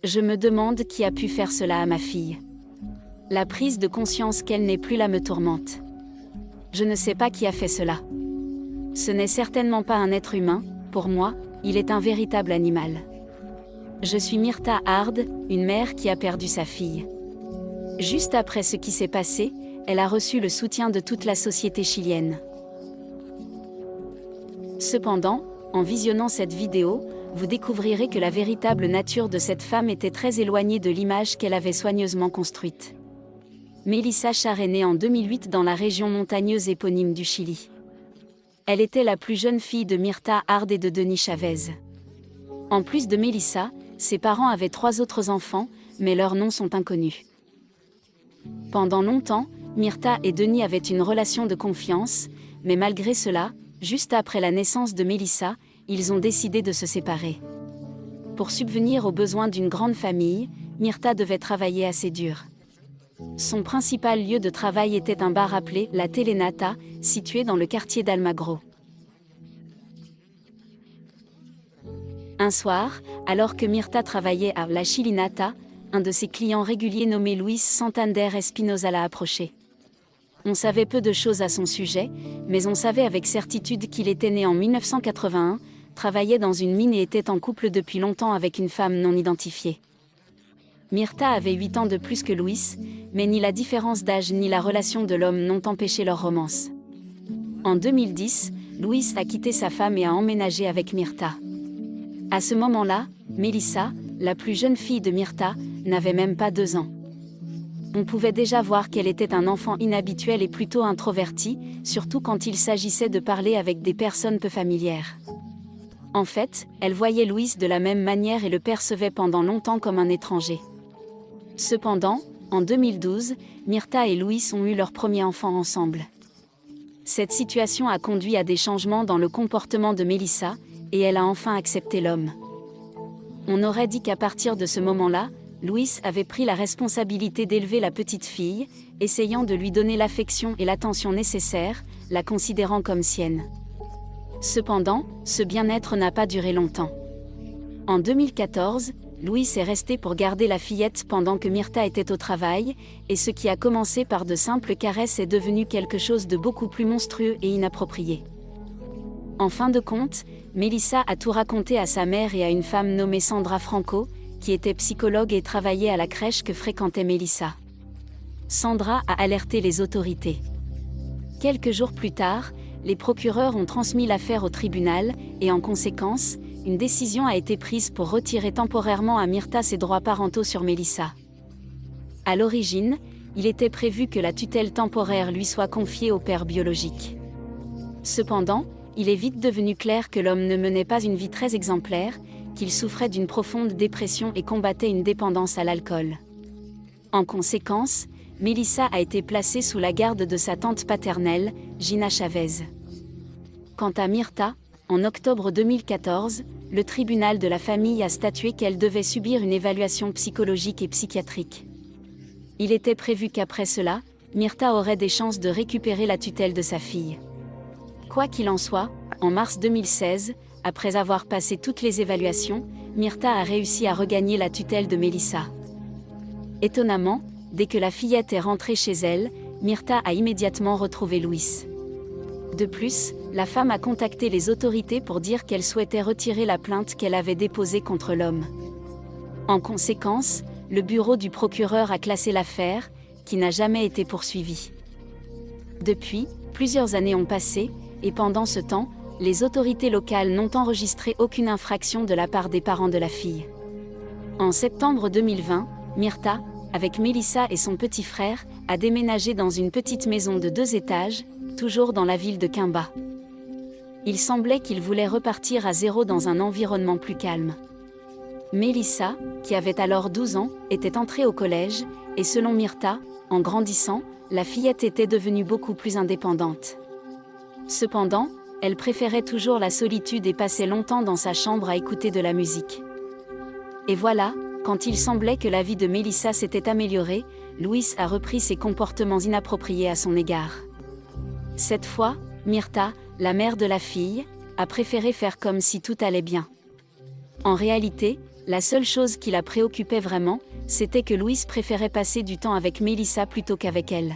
Je me demande qui a pu faire cela à ma fille. La prise de conscience qu'elle n'est plus là me tourmente. Je ne sais pas qui a fait cela. Ce n'est certainement pas un être humain, pour moi, il est un véritable animal. Je suis Myrtha Hard, une mère qui a perdu sa fille. Juste après ce qui s'est passé, elle a reçu le soutien de toute la société chilienne. Cependant, en visionnant cette vidéo, vous découvrirez que la véritable nature de cette femme était très éloignée de l'image qu'elle avait soigneusement construite. Melissa Char est née en 2008 dans la région montagneuse éponyme du Chili. Elle était la plus jeune fille de Myrtha Hard et de Denis Chavez. En plus de Melissa, ses parents avaient 3 autres enfants, mais leurs noms sont inconnus. Pendant longtemps, Myrtha et Denis avaient une relation de confiance, mais malgré cela, juste après la naissance de Melissa, ils ont décidé de se séparer. Pour subvenir aux besoins d'une grande famille, Myrtha devait travailler assez dur. Son principal lieu de travail était un bar appelé La Telenata, situé dans le quartier d'Almagro. Un soir, alors que Myrtha travaillait à La Chilinata, un de ses clients réguliers nommé Luis Santander Espinosa l'a approché. On savait peu de choses à son sujet, mais on savait avec certitude qu'il était né en 1981, travaillait dans une mine et était en couple depuis longtemps avec une femme non identifiée. Myrtha avait 8 ans de plus que Luis, mais ni la différence d'âge ni la relation de l'homme n'ont empêché leur romance. En 2010, Luis a quitté sa femme et a emménagé avec Myrtha. À ce moment-là, Melissa, la plus jeune fille de Myrtha, n'avait même pas 2 ans. On pouvait déjà voir qu'elle était un enfant inhabituel et plutôt introverti, surtout quand il s'agissait de parler avec des personnes peu familières. En fait, elle voyait Luis de la même manière et le percevait pendant longtemps comme un étranger. Cependant, en 2012, Myrtha et Luis ont eu leur premier enfant ensemble. Cette situation a conduit à des changements dans le comportement de Melissa, et elle a enfin accepté l'homme. On aurait dit qu'à partir de ce moment-là, Luis avait pris la responsabilité d'élever la petite fille, essayant de lui donner l'affection et l'attention nécessaires, la considérant comme sienne. Cependant, ce bien-être n'a pas duré longtemps. En 2014, Luis est resté pour garder la fillette pendant que Myrtha était au travail, et ce qui a commencé par de simples caresses est devenu quelque chose de beaucoup plus monstrueux et inapproprié. En fin de compte, Melissa a tout raconté à sa mère et à une femme nommée Sandra Franco, qui était psychologue et travaillait à la crèche que fréquentait Melissa. Sandra a alerté les autorités. Quelques jours plus tard, les procureurs ont transmis l'affaire au tribunal, et en conséquence, une décision a été prise pour retirer temporairement à Myrtha ses droits parentaux sur Melissa. À l'origine, il était prévu que la tutelle temporaire lui soit confiée au père biologique. Cependant, il est vite devenu clair que l'homme ne menait pas une vie très exemplaire, qu'il souffrait d'une profonde dépression et combattait une dépendance à l'alcool. En conséquence, Melissa a été placée sous la garde de sa tante paternelle, Gina Chavez. Quant à Myrtha, en octobre 2014, le tribunal de la famille a statué qu'elle devait subir une évaluation psychologique et psychiatrique. Il était prévu qu'après cela, Myrtha aurait des chances de récupérer la tutelle de sa fille. Quoi qu'il en soit, en mars 2016, après avoir passé toutes les évaluations, Myrtha a réussi à regagner la tutelle de Melissa. Étonnamment, dès que la fillette est rentrée chez elle, Myrtha a immédiatement retrouvé Luis. De plus, la femme a contacté les autorités pour dire qu'elle souhaitait retirer la plainte qu'elle avait déposée contre l'homme. En conséquence, le bureau du procureur a classé l'affaire, qui n'a jamais été poursuivie. Depuis, plusieurs années ont passé, et pendant ce temps, les autorités locales n'ont enregistré aucune infraction de la part des parents de la fille. En septembre 2020, Myrtha, avec Melissa et son petit frère, a déménagé dans une petite maison de 2 étages, toujours dans la ville de Quimba. Il semblait qu'il voulait repartir à zéro dans un environnement plus calme. Melissa, qui avait alors 12 ans, était entrée au collège, et selon Myrtha, en grandissant, la fillette était devenue beaucoup plus indépendante. Cependant, elle préférait toujours la solitude et passait longtemps dans sa chambre à écouter de la musique. Et voilà, quand il semblait que la vie de Melissa s'était améliorée, Luis a repris ses comportements inappropriés à son égard. Cette fois, Myrtha, la mère de la fille, a préféré faire comme si tout allait bien. En réalité, La seule chose qui la préoccupait vraiment, c'était que Louis préférait passer du temps avec Melissa plutôt qu'avec elle.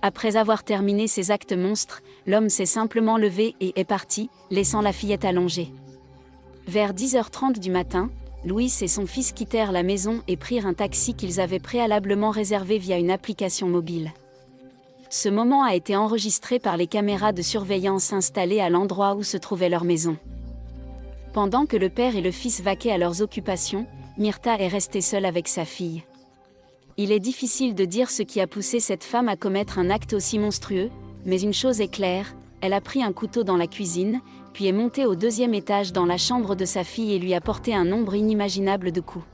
Après avoir terminé ses actes monstres, l'homme s'est simplement levé et est parti, laissant la fillette allongée. Vers 10h30 du matin, Louis et son fils quittèrent la maison et prirent un taxi qu'ils avaient préalablement réservé via une application mobile. Ce moment a été enregistré par les caméras de surveillance installées à l'endroit où se trouvait leur maison. Pendant que le père et le fils vaquaient à leurs occupations, Myrta est restée seule avec sa fille. Il est difficile de dire ce qui a poussé cette femme à commettre un acte aussi monstrueux, mais une chose est claire, elle a pris un couteau dans la cuisine, puis est montée au 2e étage dans la chambre de sa fille et lui a porté un nombre inimaginable de coups.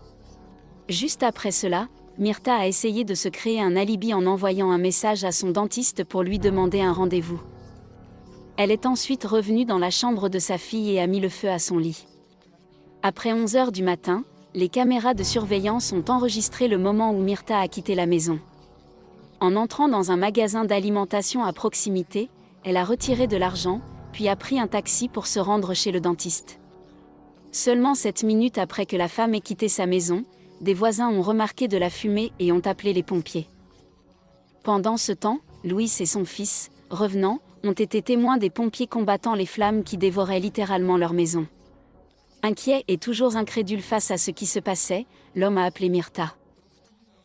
Juste après cela, Myrta a essayé de se créer un alibi en envoyant un message à son dentiste pour lui demander un rendez-vous. Elle est ensuite revenue dans la chambre de sa fille et a mis le feu à son lit. Après 11h du matin, les caméras de surveillance ont enregistré le moment où Myrta a quitté la maison. En entrant dans un magasin d'alimentation à proximité, elle a retiré de l'argent, puis a pris un taxi pour se rendre chez le dentiste. Seulement 7 minutes après que la femme ait quitté sa maison, des voisins ont remarqué de la fumée et ont appelé les pompiers. Pendant ce temps, Louis et son fils, revenant, ont été témoins des pompiers combattant les flammes qui dévoraient littéralement leur maison. Inquiet et toujours incrédule face à ce qui se passait, l'homme a appelé Myrta.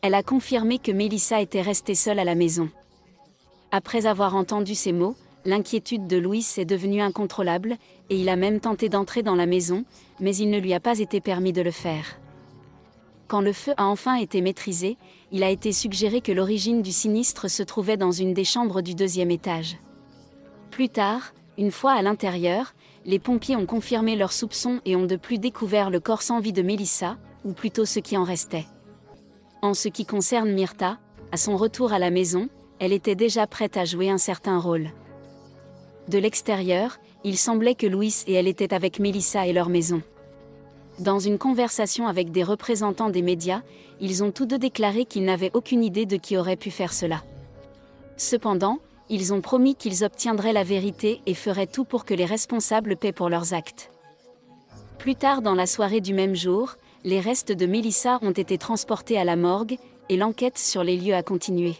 Elle a confirmé que Melissa était restée seule à la maison. Après avoir entendu ces mots, l'inquiétude de Louis est devenue incontrôlable, et il a même tenté d'entrer dans la maison, mais il ne lui a pas été permis de le faire. Quand le feu a enfin été maîtrisé, il a été suggéré que l'origine du sinistre se trouvait dans une des chambres du 2e étage. Plus tard, une fois à l'intérieur, les pompiers ont confirmé leurs soupçons et ont de plus découvert le corps sans vie de Melissa, ou plutôt ce qui en restait. En ce qui concerne Myrta, à son retour à la maison, elle était déjà prête à jouer un certain rôle. De l'extérieur, il semblait que Louis et elle étaient avec Melissa et leur maison. Dans une conversation avec des représentants des médias, ils ont tous deux déclaré qu'ils n'avaient aucune idée de qui aurait pu faire cela. Cependant, ils ont promis qu'ils obtiendraient la vérité et feraient tout pour que les responsables paient pour leurs actes. Plus tard dans la soirée du même jour, les restes de Melissa ont été transportés à la morgue, et l'enquête sur les lieux a continué.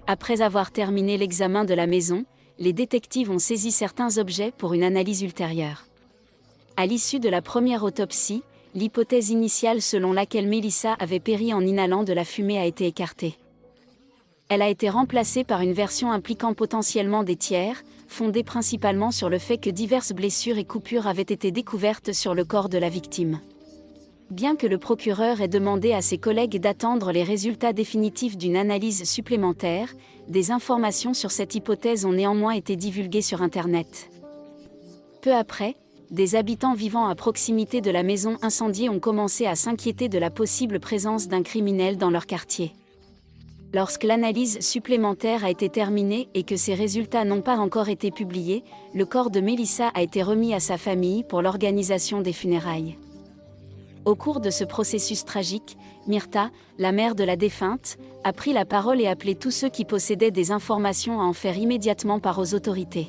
Après avoir terminé l'examen de la maison, les détectives ont saisi certains objets pour une analyse ultérieure. À l'issue de la première autopsie, l'hypothèse initiale selon laquelle Melissa avait péri en inhalant de la fumée a été écartée. Elle a été remplacée par une version impliquant potentiellement des tiers, fondée principalement sur le fait que diverses blessures et coupures avaient été découvertes sur le corps de la victime. Bien que le procureur ait demandé à ses collègues d'attendre les résultats définitifs d'une analyse supplémentaire, des informations sur cette hypothèse ont néanmoins été divulguées sur Internet. Peu après, des habitants vivant à proximité de la maison incendiée ont commencé à s'inquiéter de la possible présence d'un criminel dans leur quartier. Lorsque l'analyse supplémentaire a été terminée et que ses résultats n'ont pas encore été publiés, le corps de Melissa a été remis à sa famille pour l'organisation des funérailles. Au cours de ce processus tragique, Myrta, la mère de la défunte, a pris la parole et appelé tous ceux qui possédaient des informations à en faire immédiatement part aux autorités.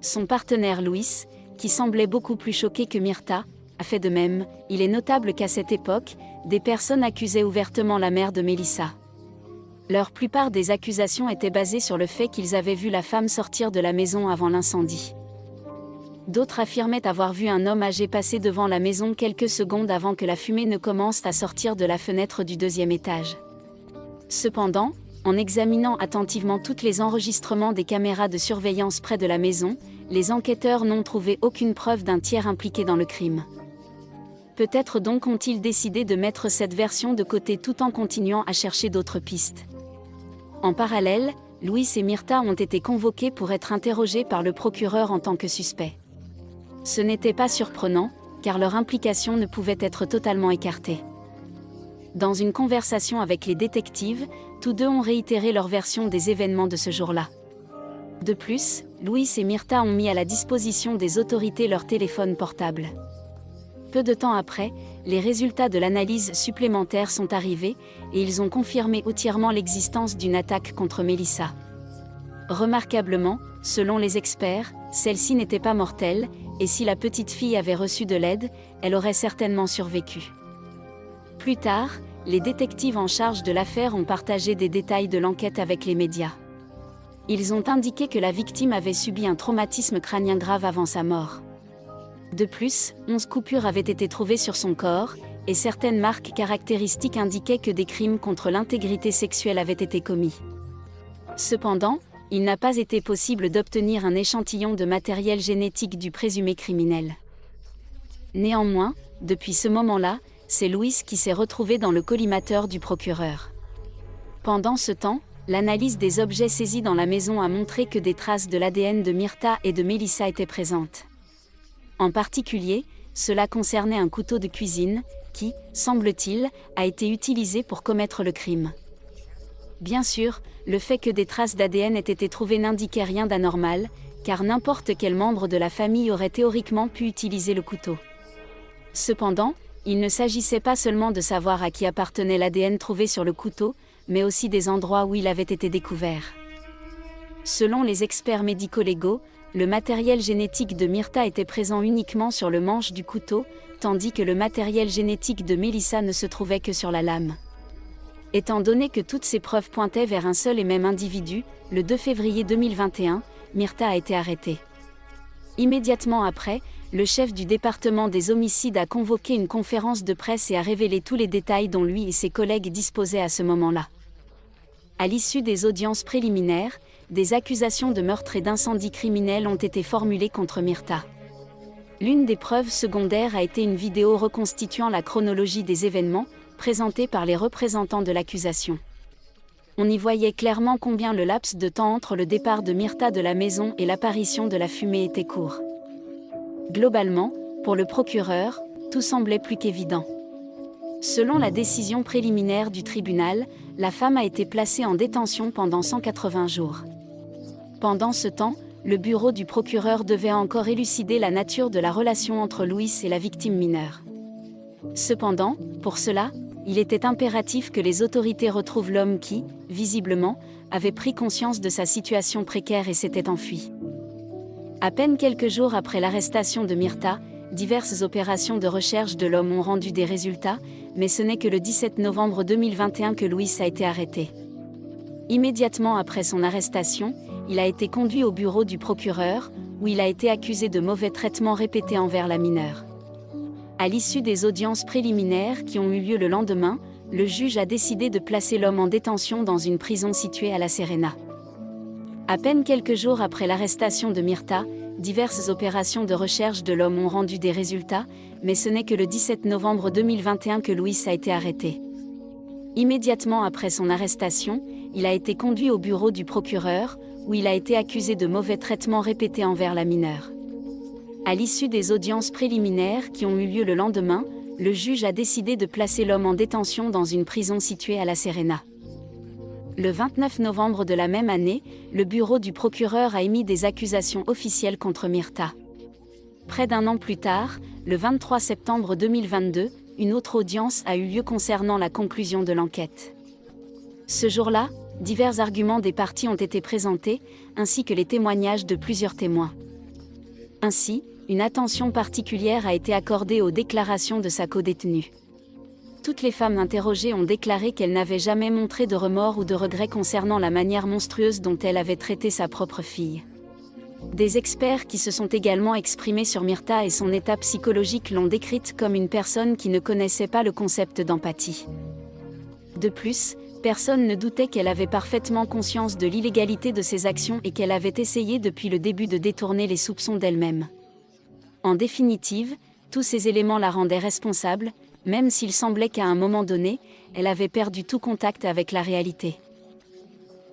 Son partenaire Louis, qui semblait beaucoup plus choqué que Myrta, a fait de même. Il est notable qu'à cette époque, des personnes accusaient ouvertement la mère de Melissa. La plupart des accusations étaient basées sur le fait qu'ils avaient vu la femme sortir de la maison avant l'incendie. D'autres affirmaient avoir vu un homme âgé passer devant la maison quelques secondes avant que la fumée ne commence à sortir de la fenêtre du 2e étage. Cependant, en examinant attentivement tous les enregistrements des caméras de surveillance près de la maison, les enquêteurs n'ont trouvé aucune preuve d'un tiers impliqué dans le crime. Peut-être donc ont-ils décidé de mettre cette version de côté tout en continuant à chercher d'autres pistes. En parallèle, Louis et Myrta ont été convoqués pour être interrogés par le procureur en tant que suspects. Ce n'était pas surprenant, car leur implication ne pouvait être totalement écartée. Dans une conversation avec les détectives, tous deux ont réitéré leur version des événements de ce jour-là. De plus, Louis et Myrta ont mis à la disposition des autorités leur téléphone portable. Peu de temps après, les résultats de l'analyse supplémentaire sont arrivés, et ils ont confirmé entièrement l'existence d'une attaque contre Melissa. Remarquablement, selon les experts, celle-ci n'était pas mortelle, et si la petite fille avait reçu de l'aide, elle aurait certainement survécu. Plus tard, les détectives en charge de l'affaire ont partagé des détails de l'enquête avec les médias. Ils ont indiqué que la victime avait subi un traumatisme crânien grave avant sa mort. De plus, 11 coupures avaient été trouvées sur son corps, et certaines marques caractéristiques indiquaient que des crimes contre l'intégrité sexuelle avaient été commis. Cependant, il n'a pas été possible d'obtenir un échantillon de matériel génétique du présumé criminel. Néanmoins, depuis ce moment-là, c'est Louis qui s'est retrouvé dans le collimateur du procureur. Pendant ce temps, l'analyse des objets saisis dans la maison a montré que des traces de l'ADN de Myrta et de Melissa étaient présentes. En particulier, cela concernait un couteau de cuisine, qui, semble-t-il, a été utilisé pour commettre le crime. Bien sûr, le fait que des traces d'ADN aient été trouvées n'indiquait rien d'anormal, car n'importe quel membre de la famille aurait théoriquement pu utiliser le couteau. Cependant, il ne s'agissait pas seulement de savoir à qui appartenait l'ADN trouvé sur le couteau, mais aussi des endroits où il avait été découvert. Selon les experts médico-légaux, le matériel génétique de Myrta était présent uniquement sur le manche du couteau, tandis que le matériel génétique de Melissa ne se trouvait que sur la lame. Étant donné que toutes ces preuves pointaient vers un seul et même individu, le 2 février 2021, Myrta a été arrêtée. Immédiatement après, le chef du département des homicides a convoqué une conférence de presse et a révélé tous les détails dont lui et ses collègues disposaient à ce moment-là. À l'issue des audiences préliminaires, des accusations de meurtre et d'incendie criminel ont été formulées contre Myrta. L'une des preuves secondaires a été une vidéo reconstituant la chronologie des événements, présentée par les représentants de l'accusation. On y voyait clairement combien le laps de temps entre le départ de Myrta de la maison et l'apparition de la fumée était court. Globalement, pour le procureur, tout semblait plus qu'évident. Selon la décision préliminaire du tribunal, la femme a été placée en détention pendant 180 jours. Pendant ce temps, le bureau du procureur devait encore élucider la nature de la relation entre Louis et la victime mineure. Cependant, pour cela, il était impératif que les autorités retrouvent l'homme qui, visiblement, avait pris conscience de sa situation précaire et s'était enfui. À peine quelques jours après l'arrestation de Myrta, diverses opérations de recherche de l'homme ont rendu des résultats, mais ce n'est que le 17 novembre 2021 que Louis a été arrêté. Immédiatement après son arrestation, il a été conduit au bureau du procureur, où il a été accusé de mauvais traitements répétés envers la mineure. À l'issue des audiences préliminaires qui ont eu lieu le lendemain, le juge a décidé de placer l'homme en détention dans une prison située à La Serena. À peine quelques jours après l'arrestation de Myrta, diverses opérations de recherche de l'homme ont rendu des résultats, mais ce n'est que le 17 novembre 2021 que Louis a été arrêté. Immédiatement après son arrestation, il a été conduit au bureau du procureur, où il a été accusé de mauvais traitements répétés envers la mineure. À l'issue des audiences préliminaires qui ont eu lieu le lendemain, le juge a décidé de placer l'homme en détention dans une prison située à La Serena. Le 29 novembre de la même année, le bureau du procureur a émis des accusations officielles contre Myrta. Près d'un an plus tard, le 23 septembre 2022, une autre audience a eu lieu concernant la conclusion de l'enquête. Ce jour-là, divers arguments des parties ont été présentés, ainsi que les témoignages de plusieurs témoins. Ainsi, une attention particulière a été accordée aux déclarations de sa codétenue. Toutes les femmes interrogées ont déclaré qu'elles n'avaient jamais montré de remords ou de regrets concernant la manière monstrueuse dont elle avait traité sa propre fille. Des experts qui se sont également exprimés sur Myrta et son état psychologique l'ont décrite comme une personne qui ne connaissait pas le concept d'empathie. De plus, personne ne doutait qu'elle avait parfaitement conscience de l'illégalité de ses actions et qu'elle avait essayé depuis le début de détourner les soupçons d'elle-même. En définitive, tous ces éléments la rendaient responsable, même s'il semblait qu'à un moment donné, elle avait perdu tout contact avec la réalité.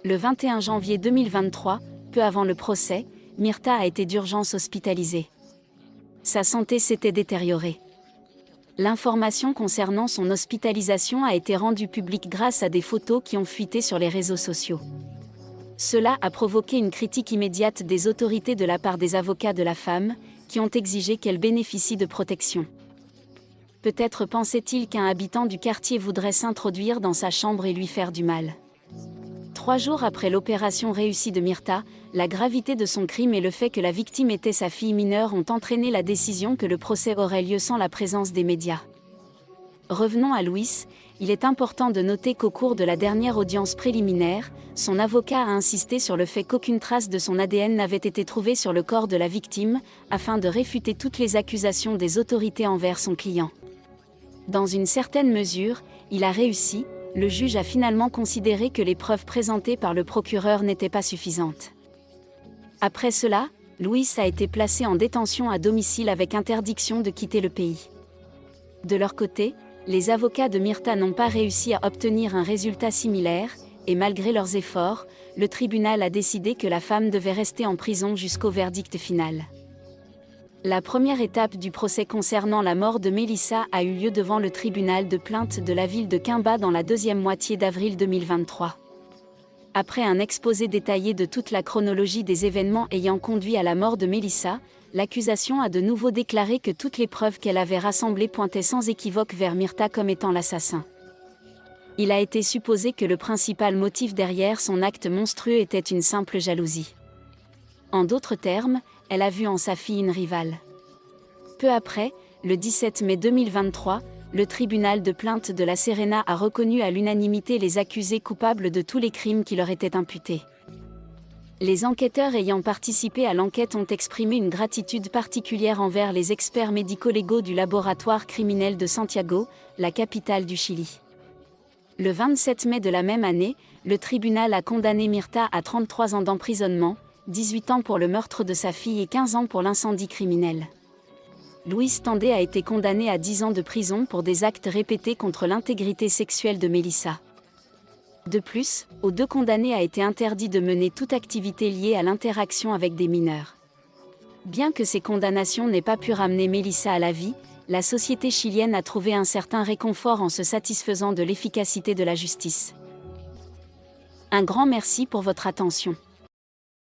Le 21 janvier 2023, peu avant le procès, Myrta a été d'urgence hospitalisée. Sa santé s'était détériorée. L'information concernant son hospitalisation a été rendue publique grâce à des photos qui ont fuité sur les réseaux sociaux. Cela a provoqué une critique immédiate des autorités de la part des avocats de la femme, qui ont exigé qu'elle bénéficie de protection. Peut-être pensait-il qu'un habitant du quartier voudrait s'introduire dans sa chambre et lui faire du mal. 3 jours après l'opération réussie de Myrta, la gravité de son crime et le fait que la victime était sa fille mineure ont entraîné la décision que le procès aurait lieu sans la présence des médias. Revenons à Luis, il est important de noter qu'au cours de la dernière audience préliminaire, son avocat a insisté sur le fait qu'aucune trace de son ADN n'avait été trouvée sur le corps de la victime, afin de réfuter toutes les accusations des autorités envers son client. Dans une certaine mesure, il a réussi, le juge a finalement considéré que les preuves présentées par le procureur n'étaient pas suffisantes. Après cela, Luis a été placé en détention à domicile avec interdiction de quitter le pays. De leur côté, les avocats de Myrta n'ont pas réussi à obtenir un résultat similaire, et malgré leurs efforts, le tribunal a décidé que la femme devait rester en prison jusqu'au verdict final. La première étape du procès concernant la mort de Melissa a eu lieu devant le tribunal de plainte de la ville de Quimba dans la deuxième moitié d'avril 2023. Après un exposé détaillé de toute la chronologie des événements ayant conduit à la mort de Melissa, l'accusation a de nouveau déclaré que toutes les preuves qu'elle avait rassemblées pointaient sans équivoque vers Myrta comme étant l'assassin. Il a été supposé que le principal motif derrière son acte monstrueux était une simple jalousie. En d'autres termes, elle a vu en sa fille une rivale. Peu après, le 17 mai 2023, le tribunal de plainte de La Serena a reconnu à l'unanimité les accusés coupables de tous les crimes qui leur étaient imputés. Les enquêteurs ayant participé à l'enquête ont exprimé une gratitude particulière envers les experts médico-légaux du laboratoire criminel de Santiago, la capitale du Chili. Le 27 mai de la même année, le tribunal a condamné Myrta à 33 ans d'emprisonnement, 18 ans pour le meurtre de sa fille et 15 ans pour l'incendie criminel. Luis Tandé a été condamné à 10 ans de prison pour des actes répétés contre l'intégrité sexuelle de Melissa. De plus, aux 2 condamnés a été interdit de mener toute activité liée à l'interaction avec des mineurs. Bien que ces condamnations n'aient pas pu ramener Melissa à la vie, la société chilienne a trouvé un certain réconfort en se satisfaisant de l'efficacité de la justice. Un grand merci pour votre attention.